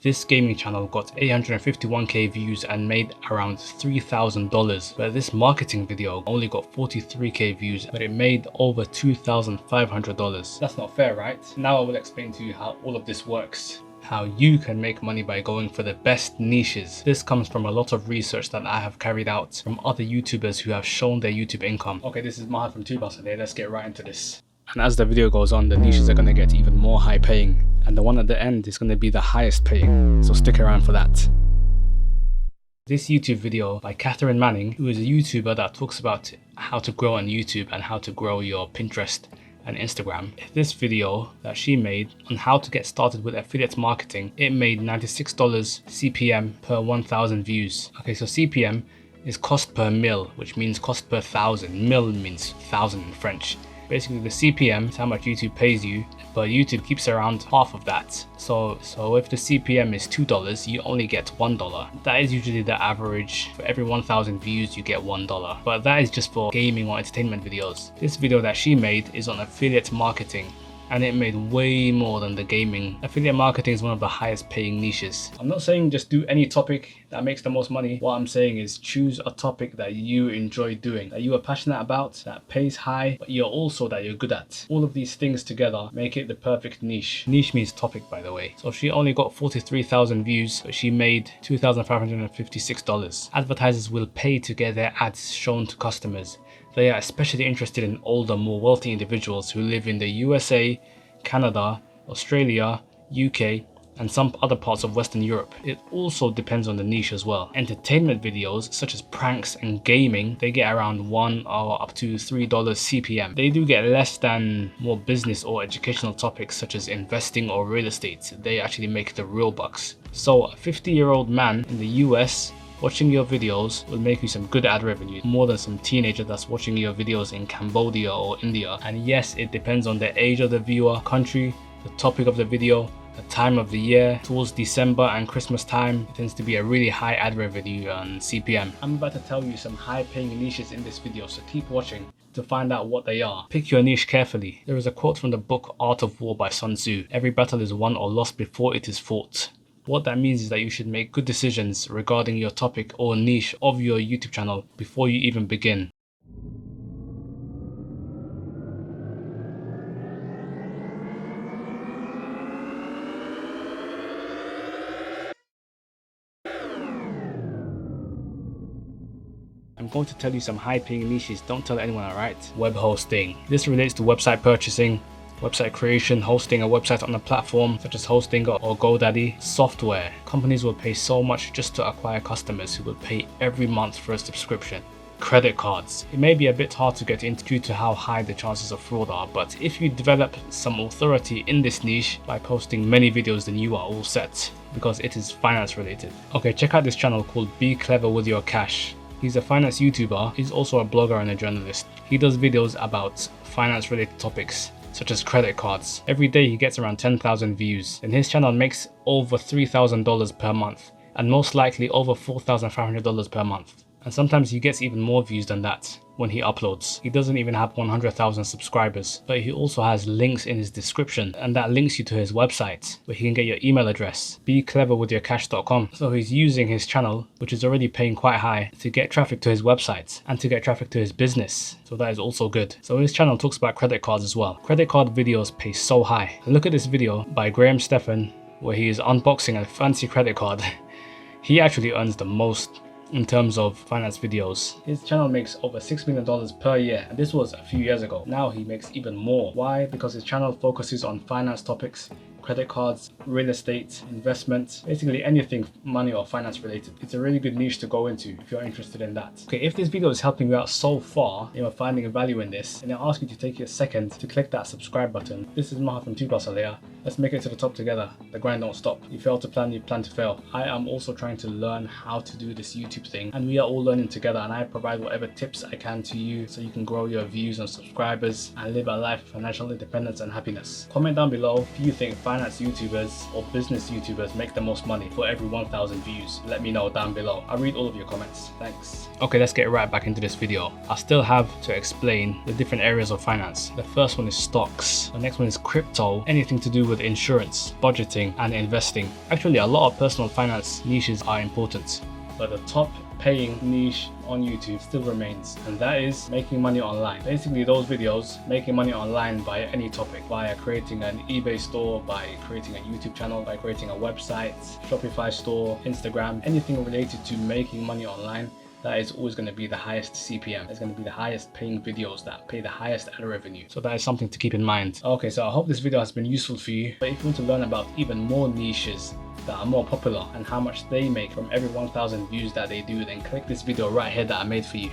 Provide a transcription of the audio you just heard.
This gaming channel got 851k views and made around $3,000, but this marketing video only got 43k views, but it made over $2,500. That's not fair, right? Now I will explain to you how all of this works. How you can make money by going for the best niches. This comes from a lot of research that I have carried out from other YouTubers who have shown their YouTube income. Okay, this is Mahad from Tubas today. Let's get right into this. And as the video goes on, the niches are going to get even more high paying, and the one at the end is going to be the highest paying, so stick around for that. This YouTube video by Catherine Manning, who is a YouTuber that talks about how to grow on YouTube and how to grow your Pinterest and Instagram. This video that she made on how to get started with affiliate marketing, it made $96 CPM per 1,000 views. Okay, so CPM is cost per mil, which means cost per 1,000. Mil means 1,000 in French. Basically, the CPM is how much YouTube pays you, but YouTube keeps around half of that. So if the CPM is $2, you only get $1. That is usually the average. For every 1,000 views, you get $1. But that is just for gaming or entertainment videos. This video that she made is on affiliate marketing, and it made way more than the gaming. Affiliate marketing is one of the highest paying niches. I'm not saying just do any topic that makes the most money. What I'm saying is choose a topic that you enjoy doing, that you are passionate about, that pays high, but that you're good at. All of these things together make it the perfect niche. Niche means topic, by the way. So she only got 43,000 views, but she made $2,556. Advertisers will pay to get their ads shown to customers. They are especially interested in older, more wealthy individuals who live in the USA, Canada, Australia, UK, and some other parts of Western Europe. It also depends on the niche as well. Entertainment videos such as pranks and gaming, they get around $1 or up to $3 CPM. They do get less than more business or educational topics such as investing or real estate. They actually make the real bucks. So a 50-year-old man in the US watching your videos will make you some good ad revenue, more than some teenager that's watching your videos in Cambodia or India. And yes, it depends on the age of the viewer, country, the topic of the video, the time of the year. Towards December and Christmas time, it tends to be a really high ad revenue on CPM. I'm about to tell you some high paying niches in this video, so keep watching to find out what they are. Pick your niche carefully. There is a quote from the book Art of War by Sun Tzu. Every battle is won or lost before it is fought. What that means is that you should make good decisions regarding your topic or niche of your YouTube channel before you even begin. I'm going to tell you some high paying niches, don't tell anyone, alright? Web hosting. This relates to website purchasing, website creation, hosting a website on a platform such as Hosting or GoDaddy. Software. Companies will pay so much just to acquire customers who will pay every month for a subscription. Credit cards. It may be a bit hard to get into due to how high the chances of fraud are, but if you develop some authority in this niche by posting many videos, then you are all set, because it is finance related. Okay, check out this channel called Be Clever With Your Cash. He's a finance YouTuber. He's also a blogger and a journalist. He does videos about finance related topics such as credit cards. Every day he gets around 10,000 views, and his channel makes over $3,000 per month, and most likely over $4,500 per month. And sometimes he gets even more views than that when he uploads. He doesn't even have 100,000 subscribers, but he also has links in his description, and that links you to his website where he can get your email address, becleverwithyourcash.com. So he's using his channel, which is already paying quite high, to get traffic to his website and to get traffic to his business. So that is also good. So his channel talks about credit cards as well. Credit card videos pay so high. And look at this video by Graham Stephan where he is unboxing a fancy credit card. He actually earns the most in terms of finance videos. His channel makes over $6 million per year, and this was a few years ago. Now he makes even more. Why? Because his channel focuses on finance topics, credit cards, real estate, investments, basically anything money or finance related. It's a really good niche to go into if you're interested in that. Okay, if this video is helping you out so far, you're finding a value in this, and I ask you to take a second to click that subscribe button. This is Mahad from Tubas. Let's make it to the top together. The grind don't stop. You fail to plan, you plan to fail. I am also trying to learn how to do this YouTube thing, and we are all learning together, and I provide whatever tips I can to you so you can grow your views and subscribers and live a life of financial independence and happiness. Comment down below if you think finance finance YouTubers or business YouTubers make the most money for every 1,000 views? Let me know down below. I'll read all of your comments. Thanks. Okay, let's get right back into this video. I still have to explain the different areas of finance. The first one is stocks. The next one is crypto, anything to do with insurance, budgeting, and investing. Actually, a lot of personal finance niches are important, but the top paying niche on YouTube still remains, and that is making money online. Basically, those videos making money online by any topic, via creating an eBay store, by creating a YouTube channel, by creating a website, Shopify store, Instagram, anything related to making money online. That is always going to be the highest CPM. It's going to be the highest paying videos that pay the highest ad revenue. So that is something to keep in mind. Okay, so I hope this video has been useful for you. But if you want to learn about even more niches that are more popular and how much they make from every 1,000 views that they do, then click this video right here that I made for you.